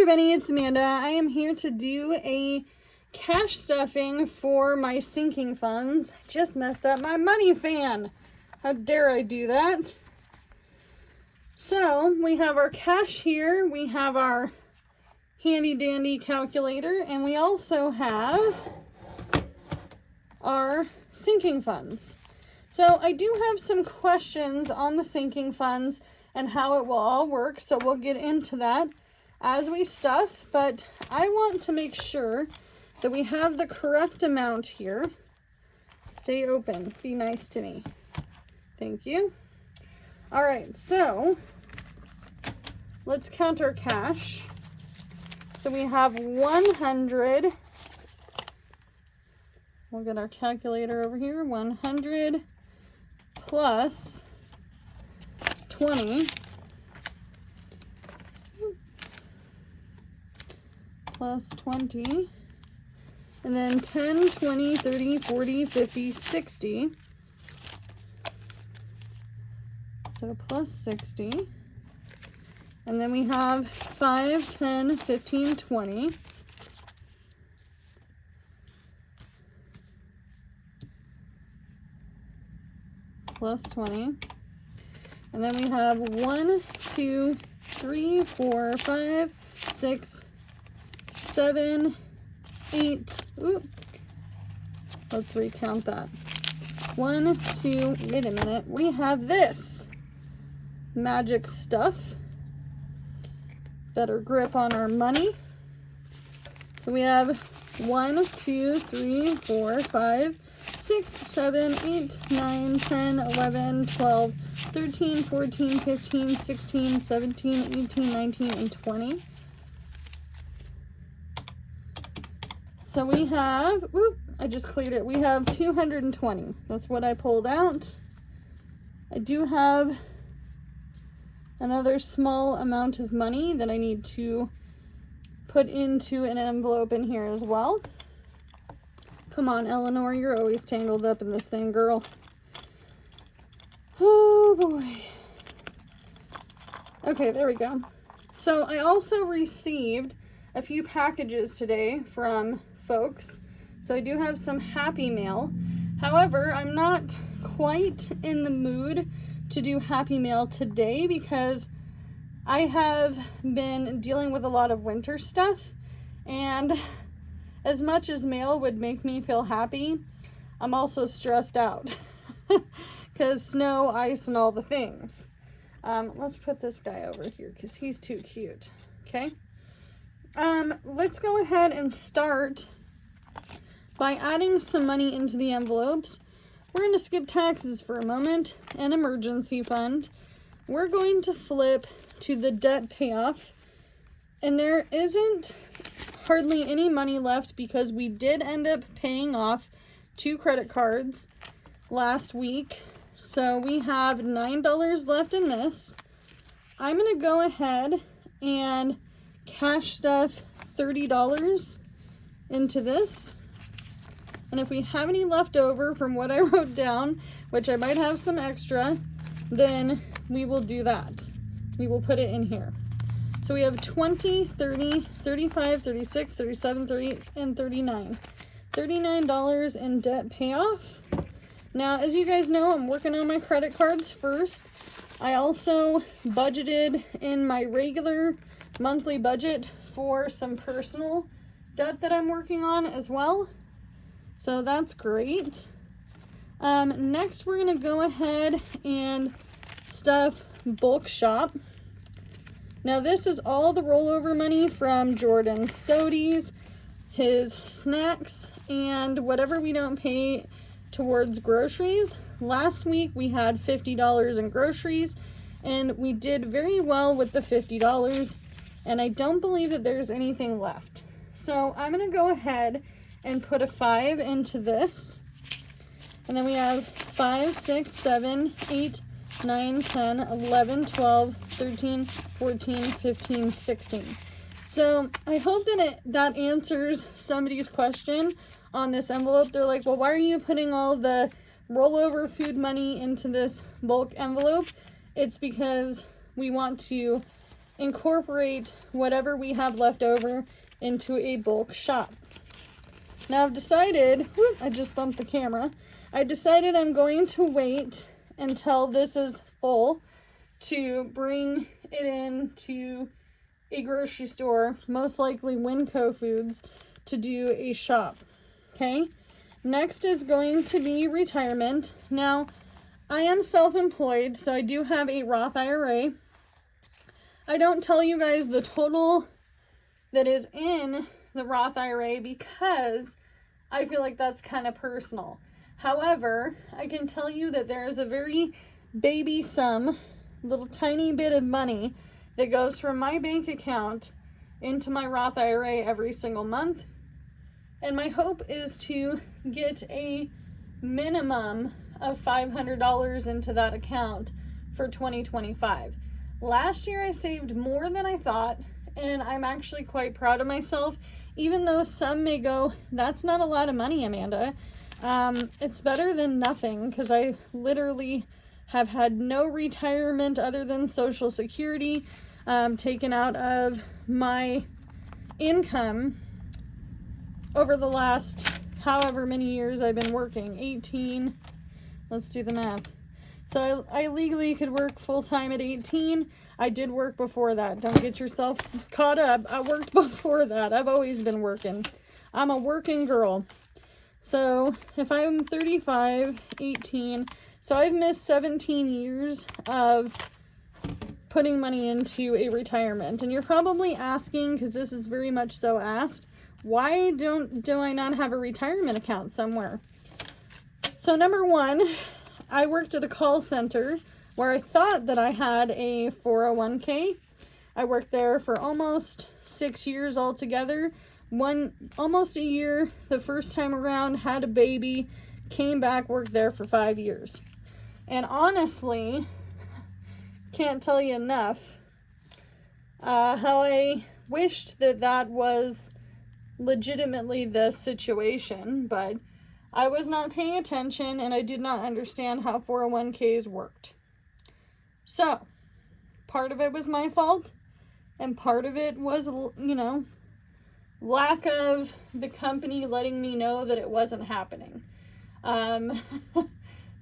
everybody, it's Amanda. I am here to do a cash stuffing for my sinking funds. Just messed up my money fan. How dare I do that? So we have our cash here, we have our handy dandy calculator, and we also have our sinking funds. So I do have some questions on the sinking funds and how it will all work, so we'll get into that as we stuff, but I want to make sure that we have the correct amount here. Stay open, be nice to me. Thank you. All right, so let's count our cash. So we have 100. We'll get our calculator over here. 100 plus 20 plus 20, and then 10, 20, 30, 40, 50, 60. So plus 60. And then we have 5, 10, 15, 20. Plus 20. And then we have 1, 2, 3, 4, 5, 6, 7, 8. Ooh. Let's recount that. 1, 2, wait a minute. We have this magic stuff. Better grip on our money. So we have 1, 2, 3, 4, 5, 6, 7, 8, 9, 10, 11, 12, 13, 14, 15, 16, 17, 18, 19, and 20. So we have, I just cleared it. We have 220. That's what I pulled out. I do have another small amount of money that I need to put into an envelope in here as well. Come on, Eleanor, you're always tangled up in this thing, girl. Oh boy. Okay, there we go. So I also received a few packages today from folks. So I do have some happy mail. However, I'm not quite in the mood to do happy mail today because I have been dealing with a lot of winter stuff, and as much as mail would make me feel happy, I'm also stressed out because snow, ice, and all the things. Let's put this guy over here because he's too cute. Okay. Let's go ahead and start by adding some money into the envelopes. We're going to skip taxes for a moment, an emergency fund. We're going to flip to the debt payoff, and there isn't hardly any money left because we did end up paying off 2 credit cards last week. So we have $9 left in this. I'm going to go ahead and cash stuff $30 into this. And if we have any left over from what I wrote down, which I might have some extra, then we will do that. We will put it in here. So we have 20, 30, 35, 36, 37, 38, and 39. $39 in debt payoff. Now, as you guys know, I'm working on my credit cards first. I also budgeted in my regular monthly budget for some personal debt that I'm working on as well. So that's great. Next, we're going to go ahead and stuff bulk shop. Now, this is all the rollover money from Jordan's sodies, his snacks, and whatever we don't pay towards groceries. Last week, we had $50 in groceries, and we did very well with the $50, and I don't believe that there's anything left. So I'm going to go ahead and put a 5 into this. And then we have 5, 6, 7, 8, 9, 10, 11, 12, 13, 14, 15, 16. So I hope that that answers somebody's question on this envelope. They're like, well, why are you putting all the rollover food money into this bulk envelope? It's because we want to incorporate whatever we have left over into a bulk shop. Now I've decided, I just bumped the camera. I decided I'm going to wait until this is full to bring it into a grocery store, most likely Winco Foods, to do a shop. Okay, next is going to be retirement. Now, I am self-employed, so I do have a Roth IRA. I don't tell you guys the total that is in the Roth IRA because I feel like that's kind of personal. However, I can tell you that there is a very baby sum, little tiny bit of money that goes from my bank account into my Roth IRA every single month. And my hope is to get a minimum of $500 into that account for 2025. Last year I saved more than I thought, and I'm actually quite proud of myself, even though some may go, that's not a lot of money, Amanda. It's better than nothing, because I literally have had no retirement other than Social Security taken out of my income over the last however many years I've been working. 18, let's do the math. So I legally could work full-time at 18. I did work before that. Don't get yourself caught up. I worked before that. I've always been working. I'm a working girl. So if I'm 35, 18, so I've missed 17 years of putting money into a retirement. And you're probably asking, because this is very much so asked, why do I not have a retirement account somewhere? So number one, I worked at a call center where I thought that I had a 401k. I worked there for almost 6 years altogether. Almost a year the first time around, had a baby, came back, worked there for 5 years. And honestly, can't tell you enough how I wished that was legitimately the situation, but I was not paying attention and I did not understand how 401ks worked. So, part of it was my fault, and part of it was, lack of the company letting me know that it wasn't happening.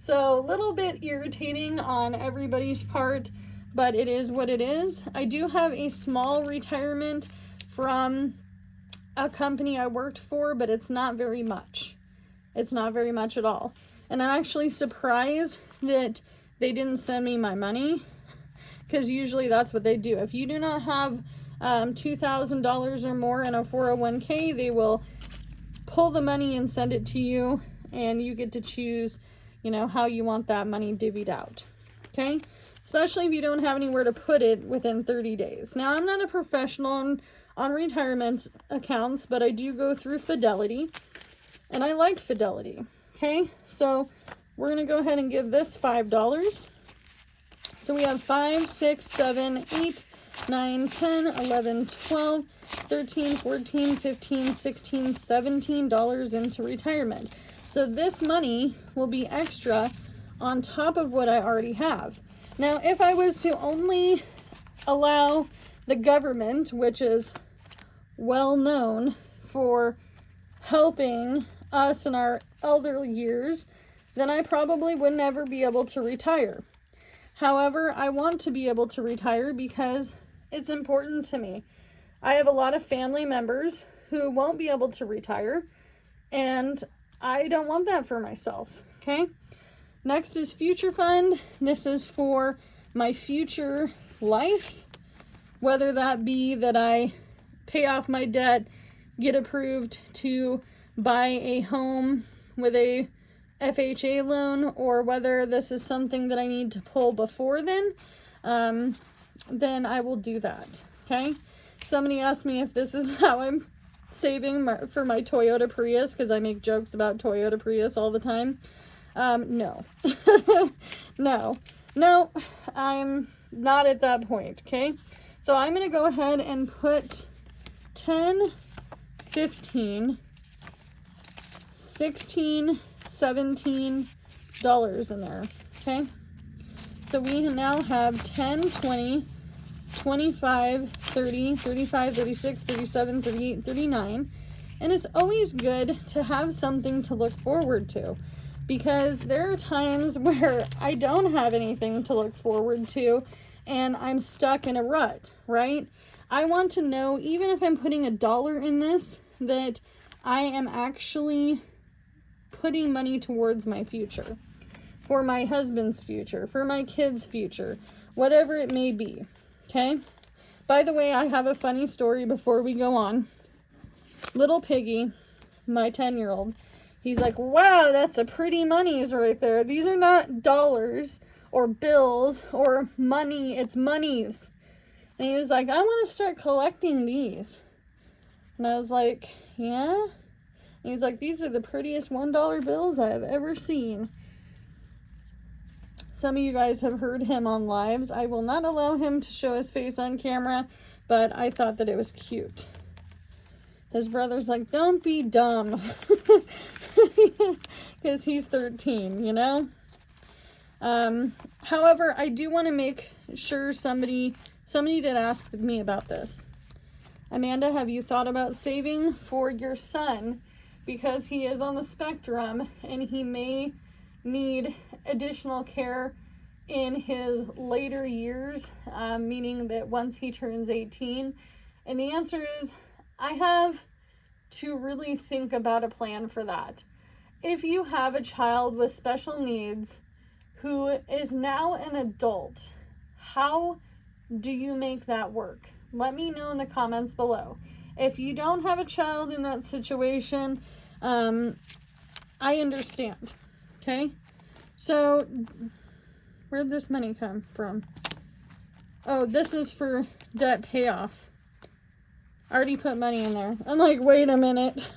So, a little bit irritating on everybody's part, but it is what it is. I do have a small retirement from a company I worked for, but it's not very much. It's not very much at all. And I'm actually surprised that they didn't send me my money, because usually that's what they do. If you do not have $2,000 or more in a 401k, they will pull the money and send it to you, and you get to choose, how you want that money divvied out. Okay? Especially if you don't have anywhere to put it within 30 days. Now, I'm not a professional on retirement accounts, but I do go through Fidelity, and I like Fidelity. Okay, so we're going to go ahead and give this $5. So we have 5, 6, 7, 8, 9, 10, 11, 12, 13, 14, 15, 16, $17 into retirement. So this money will be extra on top of what I already have. Now, if I was to only allow the government, which is well known for helping us in our elderly years, then I probably would never be able to retire. However, I want to be able to retire because it's important to me. I have a lot of family members who won't be able to retire, and I don't want that for myself. Okay? Next is Future Fund. This is for my future life, whether that be that I pay off my debt, get approved to buy a home with a FHA loan, or whether this is something that I need to pull before then I will do that. Okay? Somebody asked me if this is how I'm saving for my Toyota Prius, because I make jokes about Toyota Prius all the time. No. No, I'm not at that point, okay? So I'm going to go ahead and put 10, 15, 16, $17 in there, okay? So we now have 10, 20, 25, 30, 35, 36, 37, 38, 39. And it's always good to have something to look forward to, because there are times where I don't have anything to look forward to and I'm stuck in a rut, right? I want to know, even if I'm putting $1 in this, that I am actually putting money towards my future, for my husband's future, for my kids' future, whatever it may be, okay? By the way, I have a funny story before we go on. Little Piggy, my 10-year-old, he's like, wow, that's a pretty monies right there. These are not dollars or bills or money, it's monies. And he was like, I want to start collecting these. And I was like, yeah? And he's like, these are the prettiest $1 bills I have ever seen. Some of you guys have heard him on lives. I will not allow him to show his face on camera, but I thought that it was cute. His brother's like, don't be dumb. Because he's 13, you know? However, I do want to make sure somebody did ask me about this. Amanda, have you thought about saving for your son? Because he is on the spectrum and he may need additional care in his later years, meaning that once he turns 18. And the answer is, I have to really think about a plan for that. If you have a child with special needs who is now an adult, how do you make that work? Let me know in the comments below. If you don't have a child in that situation, I understand, okay? So, where'd this money come from? Oh, this is for debt payoff. I already put money in there. I'm like, wait a minute.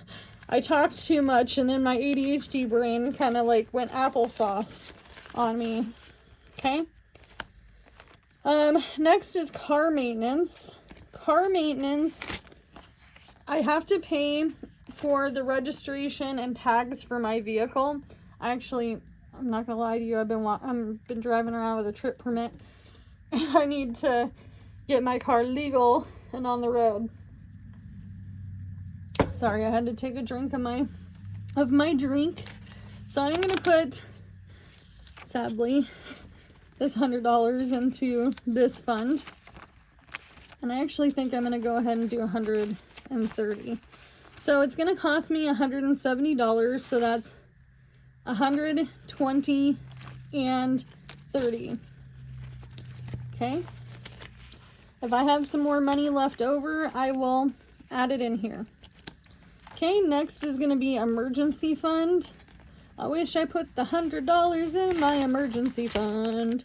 I talked too much and then my ADHD brain kind of like went applesauce on me. Okay. Next is car maintenance. Car maintenance, I have to pay for the registration and tags for my vehicle. Actually, I'm not gonna lie to you, I've been driving around with a trip permit and I need to get my car legal and on the road. Sorry, I had to take a drink of my drink. So I'm gonna put, sadly, this $100 into this fund. And I actually think I'm gonna go ahead and do 130. So it's gonna cost me $170. So that's 120 and 30. Okay. If I have some more money left over, I will add it in here. Okay, next is going to be emergency fund. I wish I put the $100 in my emergency fund,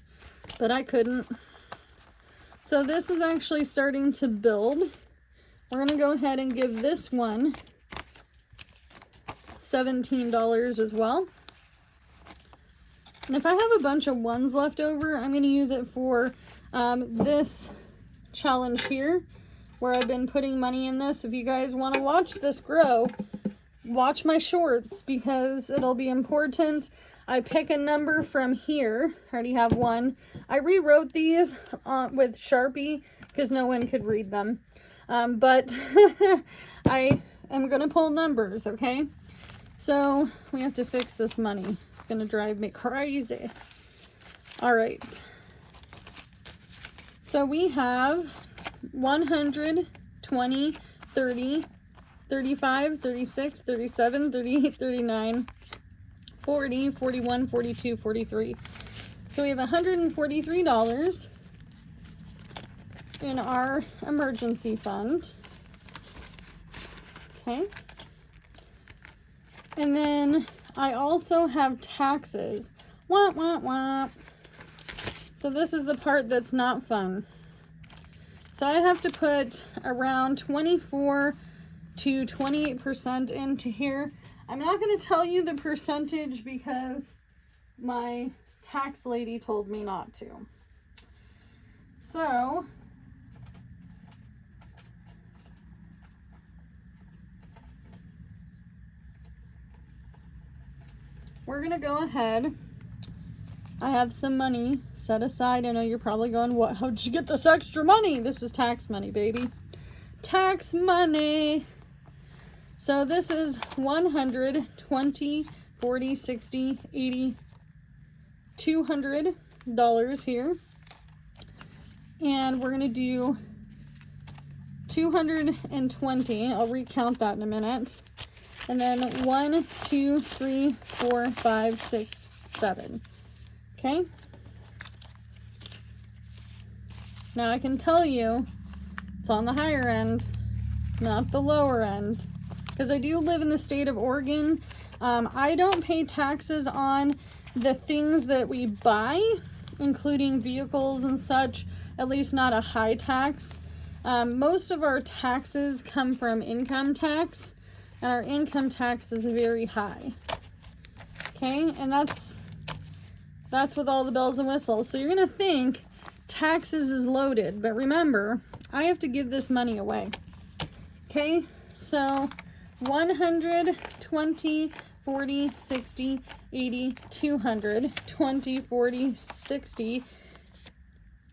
but I couldn't. So this is actually starting to build. We're going to go ahead and give this one $17 as well. And if I have a bunch of ones left over, I'm going to use it for this challenge here, where I've been putting money in this. If you guys want to watch this grow, watch my shorts because it'll be important. I pick a number from here. I already have one. I rewrote these with Sharpie because no one could read them. But I am going to pull numbers, okay? So we have to fix this money. It's going to drive me crazy. All right. So we have 100, 20, 30, 35, 36, 37, 38, 39, 40, 41, 42, 43. So we have $143 in our emergency fund. Okay. And then I also have taxes. Wah, wah, wah. So this is the part that's not fun. So I have to put around 24 to 28% into here. I'm not going to tell you the percentage because my tax lady told me not to. So we're going to go ahead I have some money set aside. I know you're probably going, what? How'd you get this extra money? This is tax money, baby. Tax money. So this is 100, 20, 40, 60, 80, $200 here. And we're going to do 220. I'll recount that in a minute. And then 1, 2, 3, 4, 5, 6, 7. Okay. Now I can tell you it's on the higher end, not the lower end. Because I do live in the state of Oregon. I don't pay taxes on the things that we buy, including vehicles and such, at least not a high tax. Most of our taxes come from income tax, and our income tax is very high. Okay, and that's with all the bells and whistles. So you're gonna think taxes is loaded, but remember, I have to give this money away. Okay, so 100, 20, 40, 60, 80, 200, 20, 40, 60,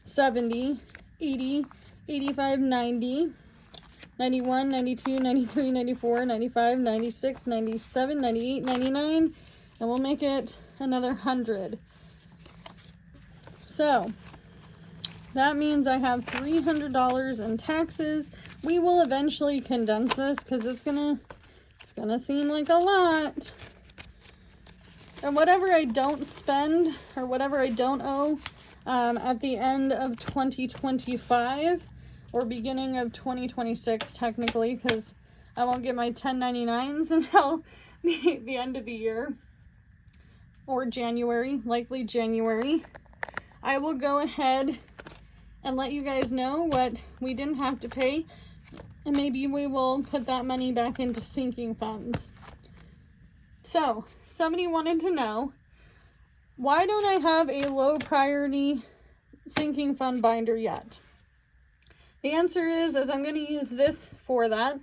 70, 80, 85, 90, 91, 92, 93, 94, 95, 96, 97, 98, 99, and we'll make it another 100. So that means I have $300 in taxes. We will eventually condense this because it's gonna seem like a lot. And whatever I don't spend or whatever I don't owe at the end of 2025 or beginning of 2026 technically, because I won't get my 1099s until the end of the year or January, likely January. I will go ahead and let you guys know what we didn't have to pay, and maybe we will put that money back into sinking funds. So, somebody wanted to know, why don't I have a low priority sinking fund binder yet? The answer is I'm going to use this for that.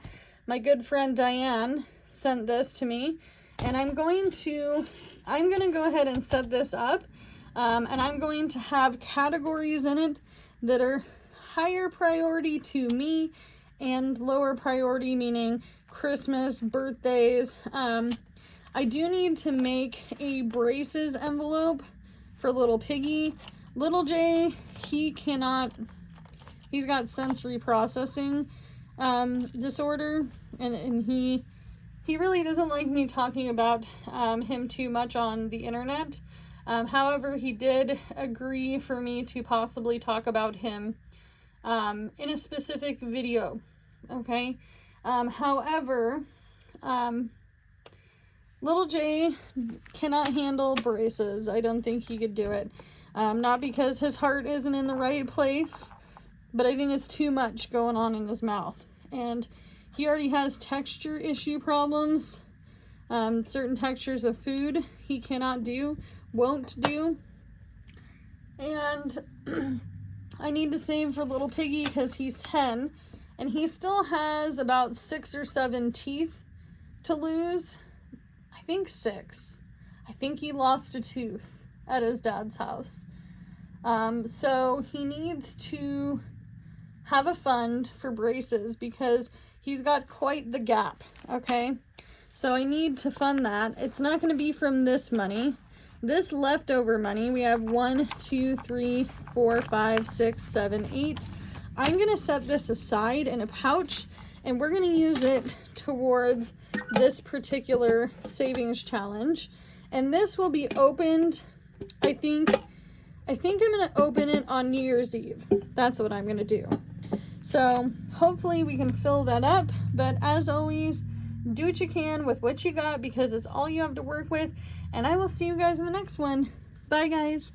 My good friend Diane sent this to me, and I'm going to go ahead and set this up. And I'm going to have categories in it that are higher priority to me and lower priority, meaning Christmas, birthdays. I do need to make a braces envelope for little Piggy. Little Jay, he's got sensory processing disorder, and he really doesn't like me talking about him too much on the internet. However, he did agree for me to possibly talk about him in a specific video, okay? However, little Jay cannot handle braces. I don't think he could do it. Not because his heart isn't in the right place, but I think it's too much going on in his mouth. And he already has texture issue problems. Certain textures of food he cannot do. Won't do. And I need to save for little Piggy because he's 10 and he still has about 6 or 7 teeth to lose. I think 6. I think he lost a tooth at his dad's house. So he needs to have a fund for braces because he's got quite the gap. Okay, so I need to fund that. It's not going to be from this money. This leftover money, we have 1, 2, 3, 4, 5, 6, 7, 8. I'm going to set this aside in a pouch, and we're going to use it towards this particular savings challenge. And this will be opened, I think I'm going to open it on New Year's Eve. That's what I'm going to do. So hopefully we can fill that up. But as always, do what you can with what you got because it's all you have to work with. And I will see you guys in the next one. Bye, guys.